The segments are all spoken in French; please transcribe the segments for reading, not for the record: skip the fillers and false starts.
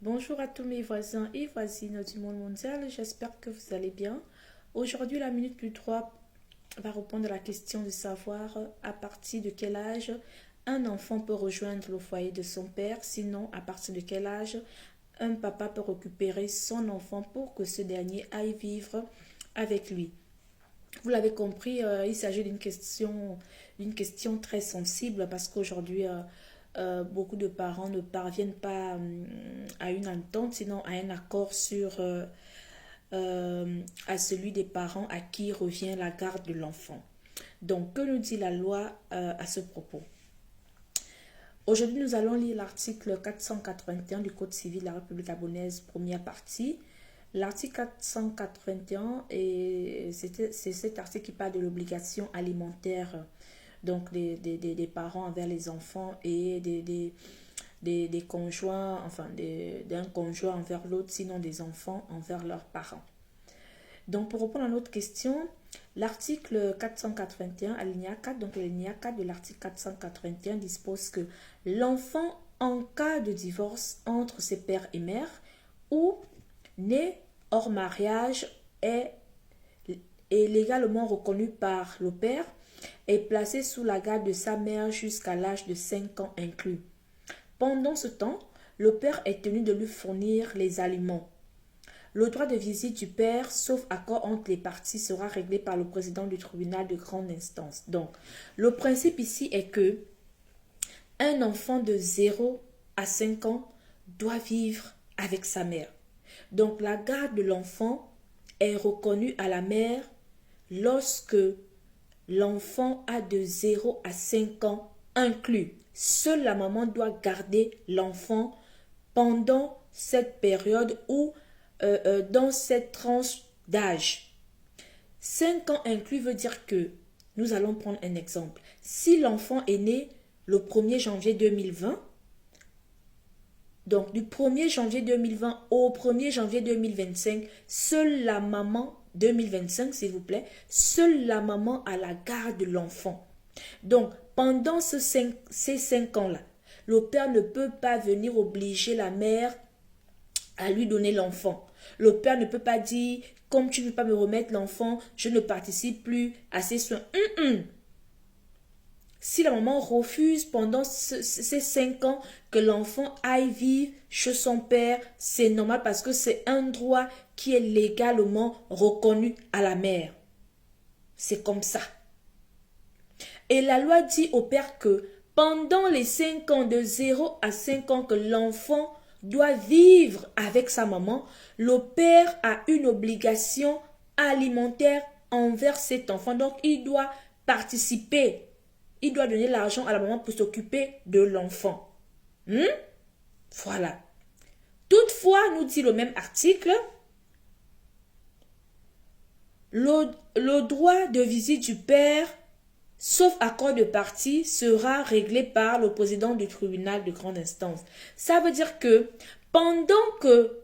Bonjour à tous mes voisins et voisines du monde mondial, j'espère que vous allez bien. Aujourd'hui, la minute du 3 va répondre à la question de savoir à partir de quel âge un enfant peut rejoindre le foyer de son père, sinon à partir de quel âge un papa peut récupérer son enfant pour que ce dernier aille vivre avec lui. Vous l'avez compris, il s'agit d'une question très sensible parce qu'aujourd'hui, beaucoup de parents ne parviennent pas à une entente, sinon à un accord à celui des parents à qui revient la garde de l'enfant. Donc, que nous dit la loi à ce propos? Aujourd'hui, nous allons lire l'article 481 du Code civil de la République gabonaise, première partie. L'article 481, c'est cet article qui parle de l'obligation alimentaire donc des parents envers les enfants et des conjoints, enfin d'un conjoint envers l'autre, sinon des enfants envers leurs parents. Donc pour répondre à notre question, l'article 481, alinéa 4, donc l'alinéa 4 de l'article 481 dispose que l'enfant en cas de divorce entre ses pères et mères ou né hors mariage est légalement reconnu par le père est placé sous la garde de sa mère jusqu'à l'âge de 5 ans inclus. Pendant ce temps, le père est tenu de lui fournir les aliments. Le droit de visite du père, sauf accord entre les parties, sera réglé par le président du tribunal de grande instance. Donc, le principe ici est que un enfant de 0 à 5 ans doit vivre avec sa mère. Donc, la garde de l'enfant est reconnue à la mère lorsque l'enfant a de 0 à 5 ans inclus. Seule la maman doit garder l'enfant pendant cette période ou dans cette tranche d'âge. 5 ans inclus veut dire que, nous allons prendre un exemple. Si l'enfant est né le 1er janvier 2020, donc du 1er janvier 2020 au 1er janvier 2025, seule la maman, 2025 s'il vous plaît, seule la maman a la garde de l'enfant. Donc pendant ces 5 ans-là, le père ne peut pas venir obliger la mère à lui donner l'enfant. Le père ne peut pas dire, comme tu ne veux pas me remettre l'enfant, je ne participe plus à ces soins. Si la maman refuse pendant ces 5 ans que l'enfant aille vivre chez son père, c'est normal parce que c'est un droit qui est légalement reconnu à la mère. C'est comme ça. Et la loi dit au père que pendant les 5 ans, de 0 à 5 ans que l'enfant doit vivre avec sa maman, le père a une obligation alimentaire envers cet enfant. Donc, il doit participer. Il doit donner l'argent à la maman pour s'occuper de l'enfant. Voilà. Toutefois, nous dit le même article, le droit de visite du père, sauf accord de partie, sera réglé par le président du tribunal de grande instance. Ça veut dire que pendant que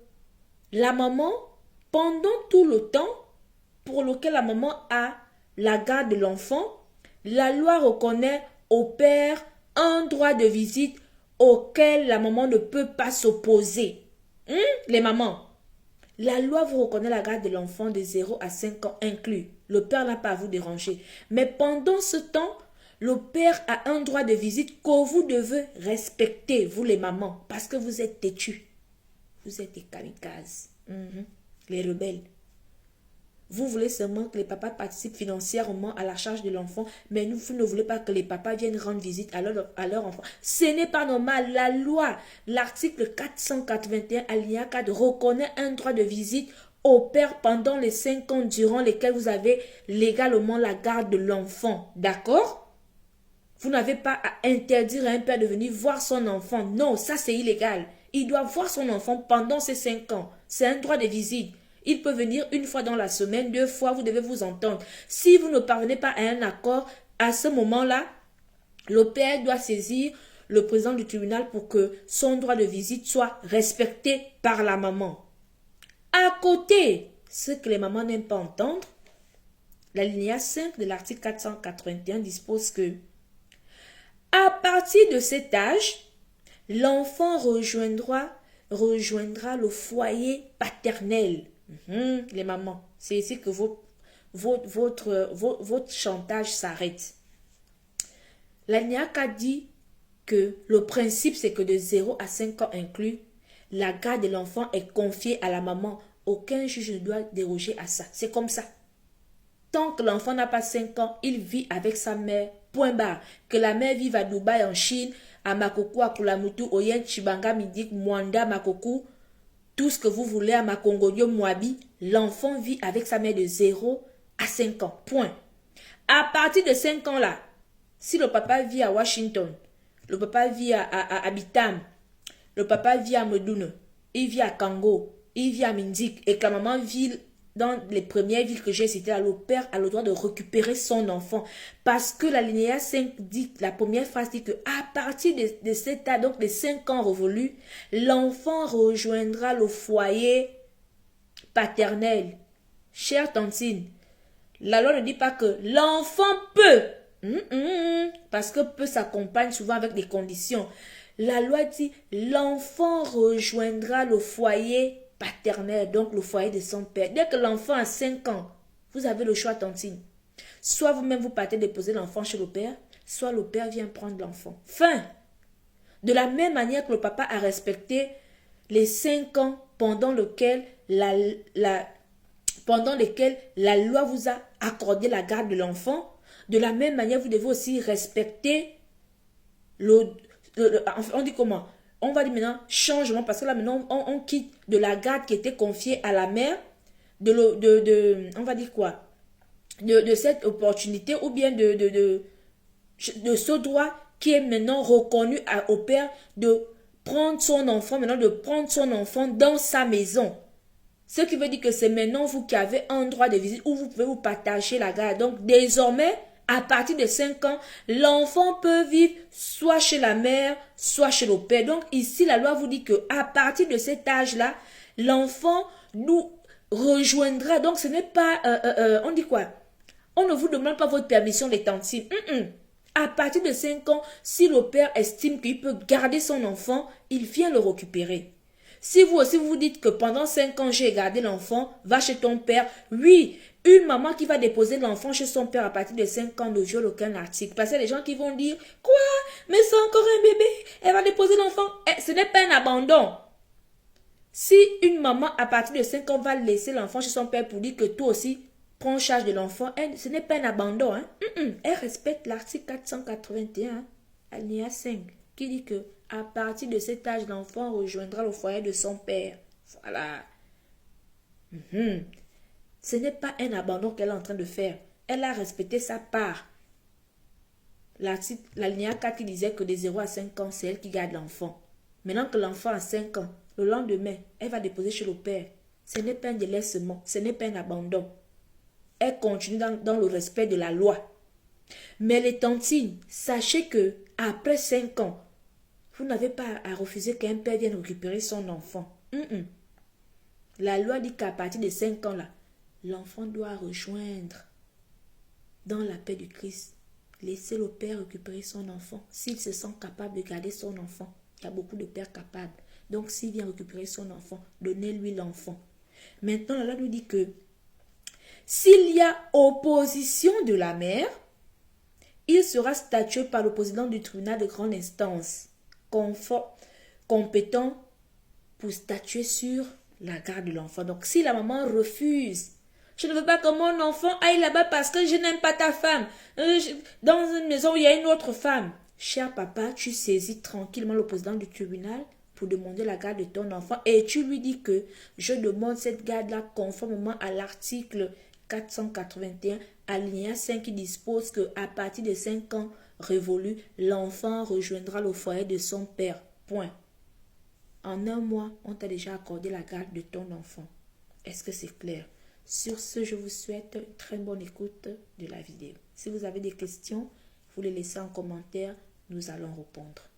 la maman, pendant tout le temps pour lequel la maman a la garde de l'enfant, la loi reconnaît au père un droit de visite auquel la maman ne peut pas s'opposer. Les mamans, la loi vous reconnaît la garde de l'enfant de 0 à 5 ans inclus. Le père n'a pas à vous déranger. Mais pendant ce temps, le père a un droit de visite que vous devez respecter, vous les mamans, parce que vous êtes têtus. Vous êtes des kamikazes. Les rebelles. Vous voulez seulement que les papas participent financièrement à la charge de l'enfant, mais vous ne voulez pas que les papas viennent rendre visite à leur enfant. Ce n'est pas normal. La loi, l'article 481 alinéa 4 reconnaît un droit de visite au père pendant les 5 ans durant lesquels vous avez légalement la garde de l'enfant. D'accord? Vous n'avez pas à interdire à un père de venir voir son enfant. Non, ça c'est illégal. Il doit voir son enfant pendant ces 5 ans. C'est un droit de visite. Il peut venir une fois dans la semaine, 2 fois, vous devez vous entendre. Si vous ne parvenez pas à un accord, à ce moment-là, le père doit saisir le président du tribunal pour que son droit de visite soit respecté par la maman. À côté, ce que les mamans n'aiment pas entendre, l'alinéa 5 de l'article 481 dispose que à partir de cet âge, l'enfant rejoindra rejoindra le foyer paternel. Les mamans, c'est ici que votre chantage s'arrête. L'alinéa 4 dit que le principe, c'est que de 0 à 5 ans inclus, la garde de l'enfant est confiée à la maman. Aucun juge ne doit déroger à ça. C'est comme ça. Tant que l'enfant n'a pas 5 ans, il vit avec sa mère. Point barre. Que la mère vive à Dubaï, en Chine, à Makoko, à Kulamutu, Oyen, Chibanga, Midik, Mwanda, Makoko, tout ce que vous voulez à Makongodio, Mwabi, l'enfant vit avec sa mère de 0 à 5 ans. Point. À partir de 5 ans là, si le papa vit à Washington, le papa vit à Abitam, le papa vit à Medoune, il vit à Kango, il vit à Mindik, et que la maman vit dans les premières villes que j'ai citées, le père a le droit de récupérer son enfant. Parce que l'alinéa 5 dit, la première phrase dit que à partir de cet âge, donc les 5 ans révolus, l'enfant rejoindra le foyer paternel. Chère Tantine, la loi ne dit pas que l'enfant peut. Parce que peut s'accompagne souvent avec des conditions. La loi dit l'enfant rejoindra le foyer paternel, donc le foyer de son père. Dès que l'enfant a 5 ans, vous avez le choix, Tantine. Soit vous-même vous partez déposer l'enfant chez le père, soit le père vient prendre l'enfant. Fin. De la même manière que le papa a respecté les 5 ans pendant lesquels la loi vous a accordé la garde de l'enfant, de la même manière, vous devez aussi respecter on dit comment? On va dire maintenant changement, parce que là maintenant on quitte de la garde qui était confiée à la mère, on va dire quoi? De cette opportunité ou bien de ce droit qui est maintenant reconnu au père de prendre son enfant, maintenant de prendre son enfant dans sa maison. Ce qui veut dire que c'est maintenant vous qui avez un droit de visite où vous pouvez vous partager la garde. Donc désormais, à partir de 5 ans, l'enfant peut vivre soit chez la mère, soit chez le père. Donc ici, la loi vous dit qu'à partir de cet âge-là, l'enfant nous rejoindra. Donc ce n'est pas, on dit quoi? On ne vous demande pas votre permission, les tantimes. À partir de 5 ans, si le père estime qu'il peut garder son enfant, il vient le récupérer. Si vous aussi vous dites que pendant 5 ans, j'ai gardé l'enfant, va chez ton père. Oui, une maman qui va déposer l'enfant chez son père à partir de 5 ans ne viole aucun article. Parce que les gens qui vont dire, quoi? Mais c'est encore un bébé, elle va déposer l'enfant. Ce n'est pas un abandon. Si une maman à partir de 5 ans va laisser l'enfant chez son père pour dire que toi aussi, prends charge de l'enfant, ce n'est pas un abandon. Elle respecte l'article 481, alinéa 5, qui dit que à partir de cet âge, l'enfant rejoindra le foyer de son père. Voilà. Ce n'est pas un abandon qu'elle est en train de faire. Elle a respecté sa part. L'alinéa 4 qui disait que de 0 à 5 ans, c'est elle qui garde l'enfant. Maintenant que l'enfant a 5 ans, le lendemain, elle va déposer chez le père. Ce n'est pas un délaissement, ce n'est pas un abandon. Elle continue dans le respect de la loi. Mais les tantines, sachez que après 5 ans, vous n'avez pas à refuser qu'un père vienne récupérer son enfant. La loi dit qu'à partir de 5 ans, là, l'enfant doit rejoindre dans la paix du Christ. Laissez le père récupérer son enfant. S'il se sent capable de garder son enfant, il y a beaucoup de pères capables. Donc, s'il vient récupérer son enfant, donnez-lui l'enfant. Maintenant, la loi nous dit que s'il y a opposition de la mère, il sera statué par le président du tribunal de grande instance, compétent pour statuer sur la garde de l'enfant. Donc, si la maman refuse, je ne veux pas que mon enfant aille là-bas parce que je n'aime pas ta femme, dans une maison où il y a une autre femme. Cher papa, tu saisis tranquillement le président du tribunal pour demander la garde de ton enfant et tu lui dis que je demande cette garde-là conformément à l'article 481, alinéa 5 qui dispose qu'à partir de 5 ans révolus, l'enfant rejoindra le foyer de son père. Point. En un mois, on t'a déjà accordé la garde de ton enfant. Est-ce que c'est clair? Sur ce, je vous souhaite une très bonne écoute de la vidéo. Si vous avez des questions, vous les laissez en commentaire, nous allons répondre.